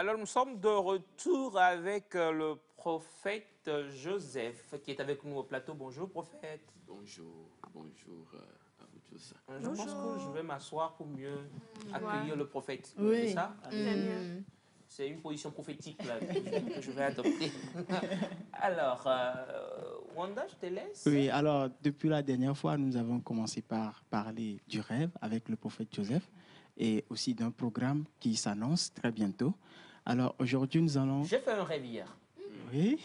Alors, nous sommes de retour avec le prophète Joseph qui est avec nous au plateau. Bonjour, prophète. Bonjour, bonjour à vous tous. Je pense que je vais m'asseoir pour mieux accueillir le prophète. Oui. C'est ça? C'est mieux. C'est une position prophétique là, que je vais adopter. Alors, Wanda, je te laisse. Oui, alors depuis la dernière fois, nous avons commencé par parler du rêve avec le prophète Joseph et aussi d'un programme qui s'annonce très bientôt. Alors aujourd'hui, nous allons... J'ai fait un rêve hier. Oui.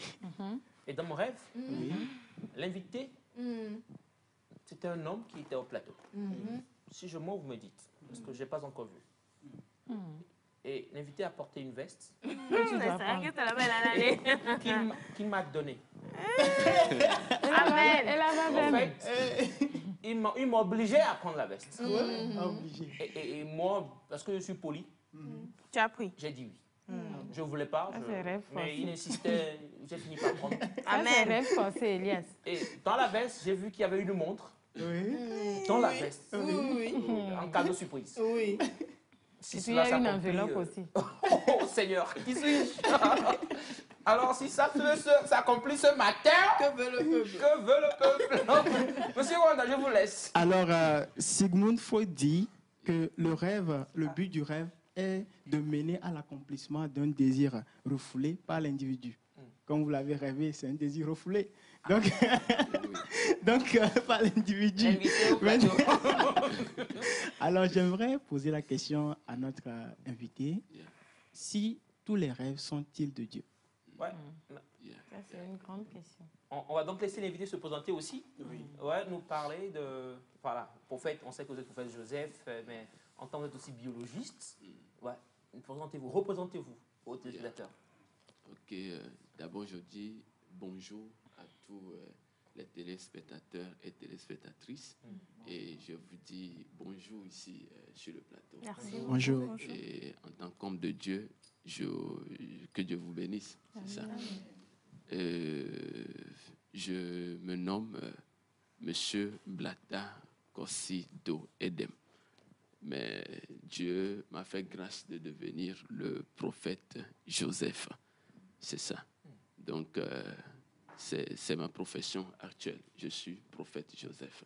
Et dans mon rêve, Oui. l'invité, c'était un homme qui était au plateau. Si je mens, vous me dites, parce que je n'ai pas encore vu. Et l'invité a porté une veste qu'il m'a donnée. Amen. En fait, il m'a obligé à prendre la veste. Obligé. Et moi, parce que je suis poli, Tu as pris. j'ai dit oui. Je ne voulais pas, c'est rêve mais forcé. il insistait, j'ai fini par prendre. Amen. Rêve forcé, Elias. Et dans la veste, j'ai vu qu'il y avait une montre. Oui. Dans la veste. Oui. En cadeau surprise. Oui. Si Et puis il y cela a une s'accomplit, enveloppe aussi. Oh Seigneur, qui suis-je? Alors si ça s'accomplit ce matin, Que veut le peuple? que veut le peuple? Monsieur Wanda, je vous laisse. Alors, Sigmund Freud dit que le rêve, le but du rêve est de mener à l'accomplissement d'un désir refoulé par l'individu. Comme vous l'avez rêvé, c'est un désir refoulé. Donc, par l'individu. Invité au plateau. Alors, j'aimerais poser la question à notre invité. Si tous les rêves sont-ils de Dieu? Ouais. Ça, c'est une grande question. On va donc laisser l'invité se présenter aussi. Oui. Ouais, nous parler de... Voilà, prophète, on sait que vous êtes prophète Joseph, mais en tant que vous êtes aussi biologiste, ouais, présentez-vous, représentez-vous aux téléspectateurs. Ok, d'abord je dis bonjour à tous les téléspectateurs et téléspectatrices et je vous dis bonjour ici sur le plateau. Merci. Bonjour. Et en tant qu'homme de Dieu, que Dieu vous bénisse. C'est ça. Je me nomme Monsieur Blata Kossido Edem. Mais Dieu m'a fait grâce de devenir le prophète Joseph. C'est ça. Donc, c'est ma profession actuelle. Je suis prophète Joseph.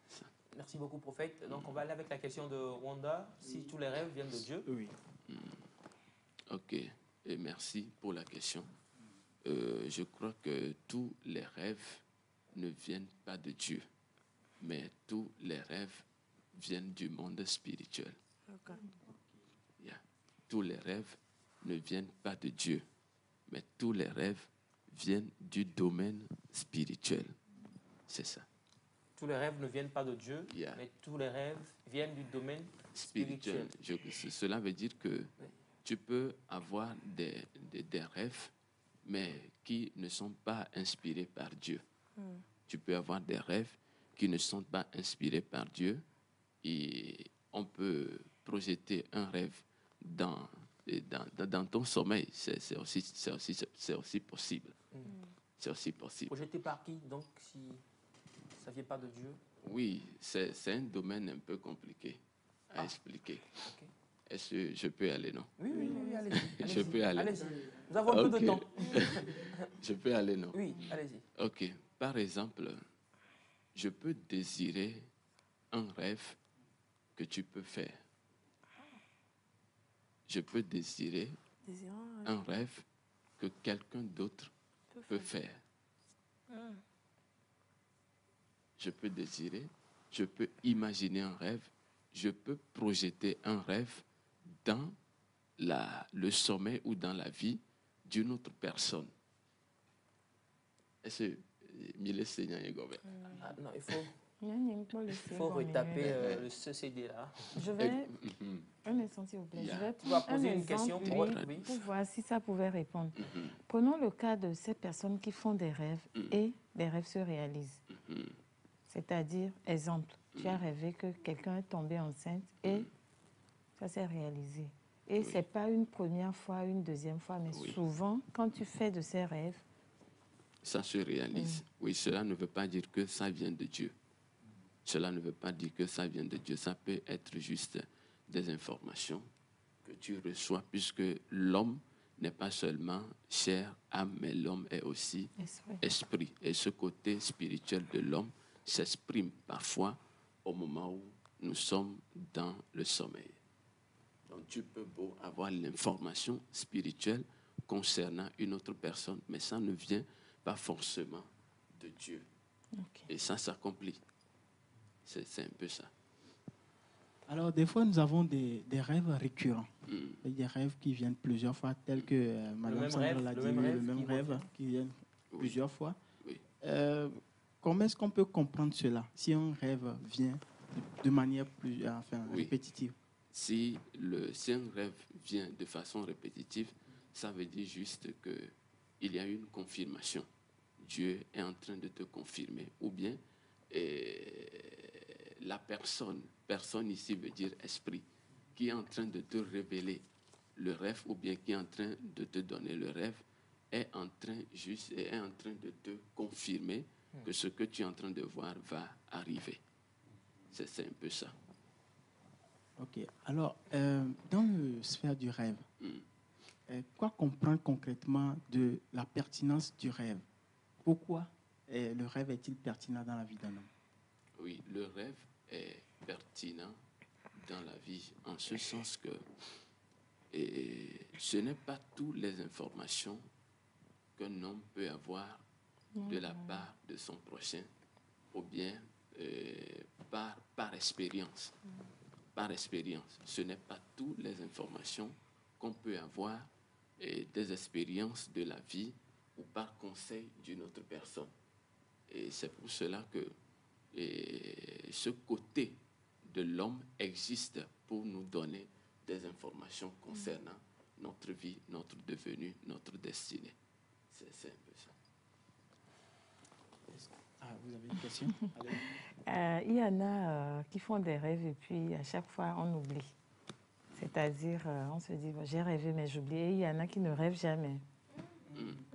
Ça. Merci beaucoup, prophète. Donc, on va aller avec la question de Wanda. Si tous les rêves viennent de Dieu. Oui. Ok. Et merci pour la question. Je crois que tous les rêves ne viennent pas de Dieu, mais tous les rêves viennent du monde spirituel. Okay. Yeah. Tous les rêves ne viennent pas de Dieu, mais tous les rêves viennent du domaine spirituel. C'est ça. Tous les rêves ne viennent pas de Dieu, Yeah. mais tous les rêves viennent du domaine Spirituel. spirituel. Cela veut dire que tu peux avoir des rêves, mais qui ne sont pas inspirés par Dieu. Tu peux avoir des rêves qui ne sont pas inspirés par Dieu et on peut projeter un rêve dans ton sommeil. C'est aussi possible. C'est aussi possible. Projeté par qui, donc, si ça ne vient pas de Dieu? Oui, c'est un domaine un peu compliqué à expliquer. Ok. Est-ce que je peux aller, non? Oui, allez-y. Je peux aller. Allez-y. Nous avons peu de Ok. temps. Je peux aller, non? Oui, allez-y. Ok. Par exemple, je peux désirer un rêve que tu peux faire. Je peux désirer un rêve que quelqu'un d'autre peut faire. Je peux désirer, je peux imaginer un rêve, je peux projeter un rêve dans le sommeil ou dans la vie d'une autre personne. Est-ce que Mille Seigneur est gouverne? Ah, non, il Il faut retaper ce CD-là. Je vais... Un instant, s'il vous plaît. Yeah. Je vais Tu vas prendre poser un une question exemple, pour oui, votre vie. pour voir si ça pouvait répondre. Prenons le cas de ces personnes qui font des rêves et les rêves se réalisent. C'est-à-dire, exemple, tu as rêvé que quelqu'un est tombé enceinte et ça s'est réalisé. Et ce n'est pas une première fois, une deuxième fois, mais souvent, quand tu fais de ces rêves, Ça se réalise. Oui, cela ne veut pas dire que ça vient de Dieu. Cela ne veut pas dire que ça vient de Dieu. Ça peut être juste des informations que que tu reçois, puisque l'homme n'est pas seulement chair, âme, mais l'homme est aussi esprit. Et ce côté spirituel de l'homme s'exprime parfois au moment où nous sommes dans le sommeil. Donc tu peux beau avoir l'information spirituelle concernant une autre personne, mais ça ne vient pas forcément de Dieu. Ok. Et ça s'accomplit. C'est un peu ça. Alors, des fois, nous avons des rêves récurrents. Et des rêves qui viennent plusieurs fois, tels que Madame Sandra l'a dit, le même rêve qui vient plusieurs fois. Oui. Comment est-ce qu'on peut comprendre cela, si un rêve vient de manière plus, répétitive? Si un rêve vient de façon répétitive, ça veut dire juste qu'il y a une confirmation. Dieu est en train de te confirmer. Ou bien la personne ici veut dire esprit, qui est en train de te révéler le rêve, ou bien qui est en train de te donner le rêve, est en train de te confirmer que ce que tu es en train de voir va arriver. C'est un peu ça. Ok. Alors, dans la sphère du rêve, quoi comprendre concrètement de la pertinence du rêve? Pourquoi le rêve est-il pertinent dans la vie d'un homme? Oui, le rêve est pertinent dans la vie, en ce sens que ce n'est pas toutes les informations qu'un homme peut avoir de la part de son prochain, ou bien par expérience. Par expérience, ce n'est pas toutes les informations qu'on peut avoir des expériences de la vie ou par conseil d'une autre personne. Et c'est pour cela que ce côté de l'homme existe pour nous donner des informations concernant notre vie, notre devenir, notre destinée. C'est un peu ça. Vous avez une question? Il y en a qui font des rêves et puis à chaque fois on oublie. C'est-à-dire, on se dit, bon, j'ai rêvé mais j'oublie. Et il y en a qui ne rêvent jamais.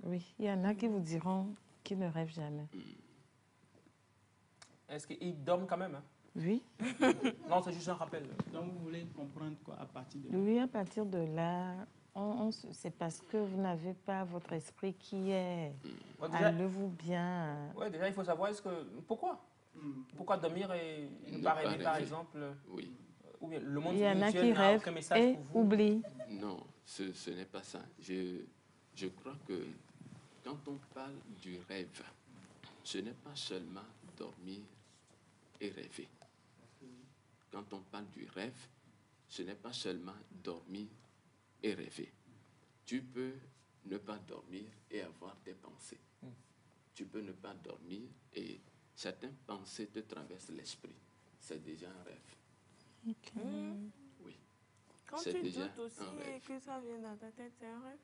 Oui, il y en a qui vous diront qu'ils ne rêvent jamais. Est-ce qu'ils dorment quand même, hein? Oui. Non, c'est juste un rappel. Donc, vous voulez comprendre quoi à partir de là? Oui, à partir de là, c'est parce que vous n'avez pas votre esprit qui est allez-vous bien. Oui, déjà, il faut savoir pourquoi. Pourquoi dormir et ne pas rêver, par exemple? Oui. Ou bien le monde Il y en a spirituel qui n'a rêvent aucun message et pour vous. oublient. Non, ce n'est pas ça. Je crois que quand on parle du rêve, ce n'est pas seulement dormir et rêver. Quand on parle du rêve, ce n'est pas seulement dormir et rêver. Tu peux ne pas dormir et avoir des pensées. Tu peux ne pas dormir et certaines pensées te traversent l'esprit. C'est déjà un rêve. Okay. Oui. Quand C'est tu déjà doutes aussi un rêve. et que ça vient dans ta tête, c'est un rêve?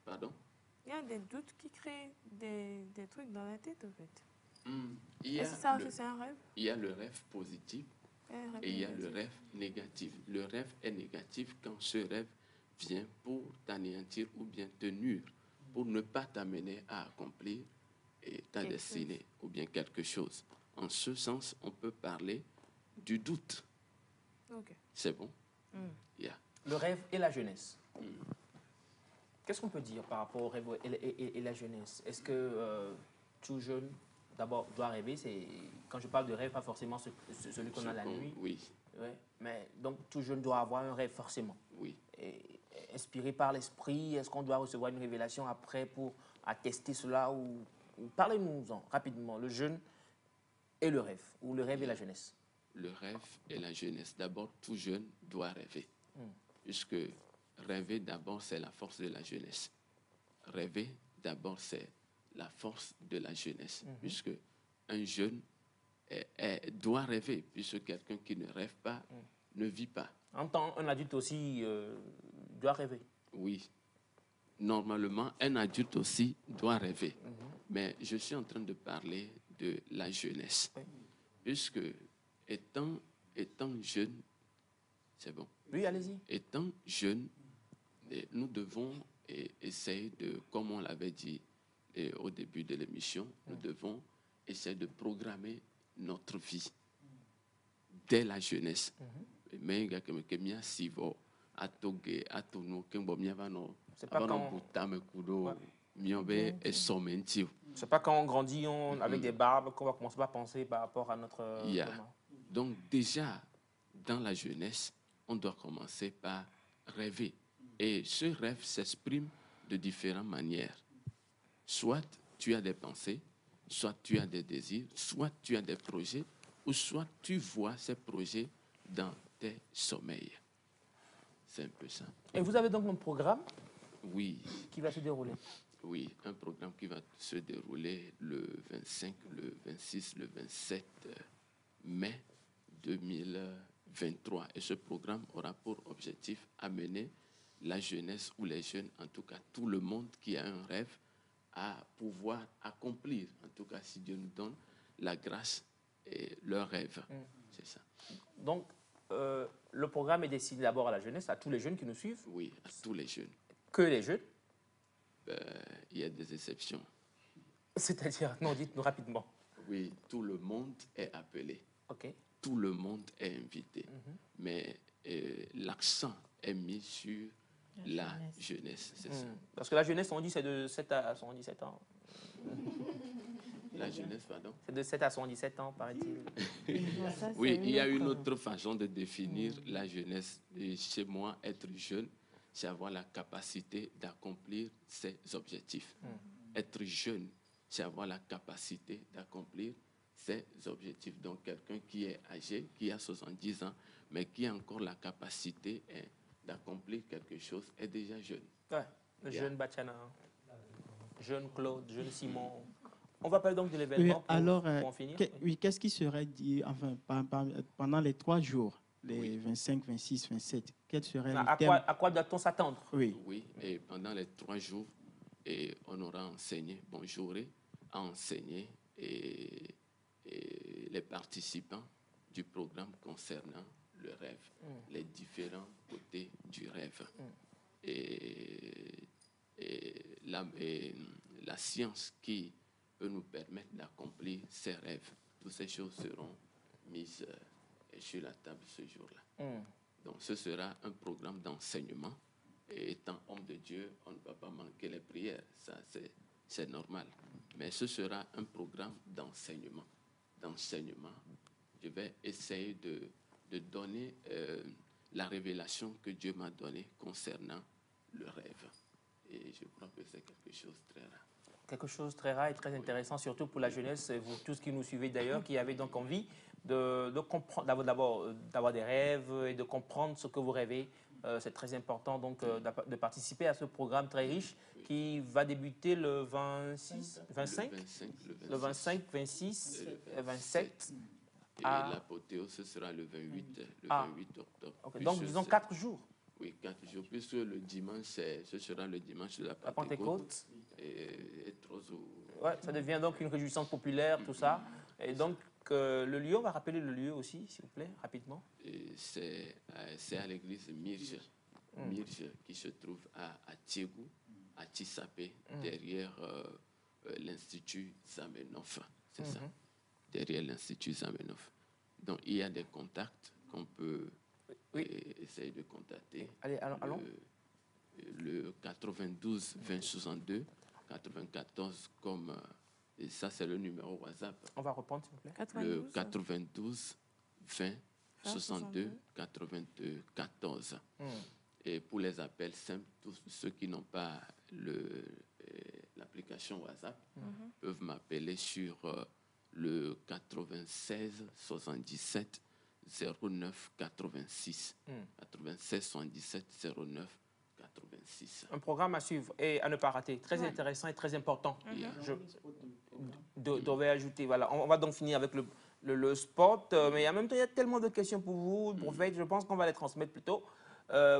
Pardon? Il y a des doutes qui créent des trucs dans la tête, en fait. Est-ce que ça aussi, c'est un rêve? Il y a le rêve positif et il y a le rêve négatif. Le rêve est négatif quand ce rêve vient pour t'anéantir ou bien te nuire, pour ne pas t'amener à accomplir ta destinée ou bien quelque chose. En ce sens, on peut parler du doute. Okay. C'est bon? Yeah. Le rêve et la jeunesse. Qu'est-ce qu'on peut dire par rapport au rêve et la jeunesse? Est-ce que tout jeune, d'abord, doit rêver? Quand je parle de rêve, pas forcément celui qu'on a la nuit. Oui. Ouais, mais donc, tout jeune doit avoir un rêve forcément. Oui. Inspiré par l'esprit, est-ce qu'on doit recevoir une révélation après pour attester cela ou parlez-nous-en rapidement, le jeune et le rêve, ou le rêve et la jeunesse. Le rêve et la jeunesse. D'abord, tout jeune doit rêver. Puisque rêver, d'abord, c'est la force de la jeunesse. Rêver, d'abord, c'est la force de la jeunesse. Puisque un jeune doit rêver, puisque quelqu'un qui ne rêve pas ne vit pas. En tant un adulte aussi doit rêver. Oui. Normalement, un adulte aussi doit rêver. Mais je suis en train de parler de la jeunesse. Puisque étant jeune, c'est bon. Oui, allez-y. Étant jeune, nous devons essayer de, comme on l'avait dit au début de l'émission, nous devons essayer de programmer notre vie dès la jeunesse. Mais atoge atono kembo miavano C'est pas avano quand- butame kudo Ouais. miobe esomenti. C'est pas quand on grandit avec des barbes qu'on va commencer à penser par rapport à notre Yeah. comment. Donc déjà, dans la jeunesse, on doit commencer par rêver. Et ce rêve s'exprime de différentes manières. Soit tu as des pensées, soit tu as des désirs, soit tu as des projets, ou soit tu vois ces projets dans tes sommeils. C'est un peu ça. Et vous avez donc un programme Oui, qui va se dérouler. oui, un programme qui va se dérouler le 25, le 26, le 27 mai 2023. Et ce programme aura pour objectif amener la jeunesse ou les jeunes, en tout cas tout le monde qui a un rêve, à pouvoir accomplir, en tout cas si Dieu nous donne la grâce et leur rêve. C'est ça. Donc, le programme est destiné d'abord à la jeunesse, à tous les jeunes qui nous suivent, Oui, à tous les jeunes. que les jeunes. Il y a des exceptions. C'est-à-dire, non, dites-nous rapidement. Oui, tout le monde est appelé. OK. Tout le monde est invité. Mais l'accent est mis sur la jeunesse. C'est ça. Parce que la jeunesse, on dit, c'est de 7 à 77 ans. La jeunesse, pardon. C'est de 7 à 77 ans, paraît-il. Ça, c'est Oui, il y a une autre- autre façon de définir la jeunesse. Et chez moi, être jeune, c'est avoir la capacité d'accomplir ses objectifs. Être jeune, c'est avoir la capacité d'accomplir ses objectifs. Donc, quelqu'un qui est âgé, qui a 70 ans, mais qui a encore la capacité d'accomplir quelque chose, est déjà jeune. Ouais, le Yeah. jeune Bachana, jeune Claude, jeune Simon. On va parler donc de Oui, l'événement pour, alors, pour en finir. oui, qu'est-ce qui serait dit enfin, pendant les 3 jours, les 25, 26, 27, quel serait le thème? À quoi doit-on s'attendre? Oui. Oui, et pendant les 3 jours, on aura enseigné, bon, j'aurai à enseigner et les participants du programme concernant le rêve, les différents côtés du rêve. Et la science qui peut nous permettre d'accomplir ces rêves. Toutes ces choses seront mises sur la table ce jour-là. Donc ce sera un programme d'enseignement. Et étant homme de Dieu, on ne va pas manquer les prières. Ça, c'est normal. Mais ce sera un programme d'enseignement. Je vais essayer de donner la révélation que Dieu m'a donnée concernant le rêve. Et je crois que c'est quelque chose de très rare. Quelque chose de très rare et très intéressant, surtout pour la jeunesse, et vous tous qui nous suivez d'ailleurs, qui avez donc envie de comprendre, d'avoir des rêves et de comprendre ce que vous rêvez. C'est très important donc de participer à ce programme très riche qui va débuter le 26, 25, le 25, 26, 27. Et Ah. l'apothéose, ce sera le 28, Ah. 28 octobre. Ok, Puisque donc disons c'est- 4 jours. Oui, 4 jours. Puisque le dimanche, ce sera le dimanche de la La Pentecôte. Pentecôte. Et trop Ouais, ça devient donc une réjouissance populaire, tout ça. Et donc, le lieu, on va rappeler le lieu aussi, s'il vous plaît, rapidement. c'est à l'église Mirge. Mirge qui se trouve à Tiégou, à Tissapé, derrière l'Institut Zamenhof. C'est ça, derrière l'Institut Zamenhof. Donc, il y a des contacts qu'on peut essayer de contacter. Allez, allons. Le 92 20 62, 94 comme... et ça, c'est le numéro WhatsApp. On va reprendre, s'il vous plaît. 92. Le 92 20 62 94. Et pour les appels simples, tous ceux qui n'ont pas l'application WhatsApp peuvent m'appeler sur le 96 77 09 86. 96 77 09 86. Un programme à suivre et à ne pas rater. Très intéressant et très important. Je devais ajouter. Voilà. On va donc finir avec le spot. Mais en même temps, il y a tellement de questions pour vous, prophète. Je pense qu'on va les transmettre plutôt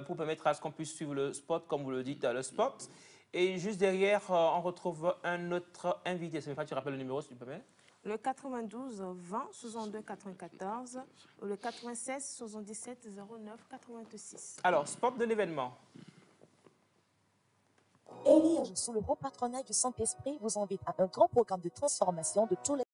pour permettre à ce qu'on puisse suivre le spot, comme vous le dites, le spot. Et juste derrière, on retrouve un autre invité. C'est tu rappelles le numéro, si tu peux mettre. Le 92 20 62 94 ou le 96 77 09 86. Alors, spot de l'événement. Élire sous le haut patronage du Saint-Esprit vous invite à un grand programme de transformation de tous les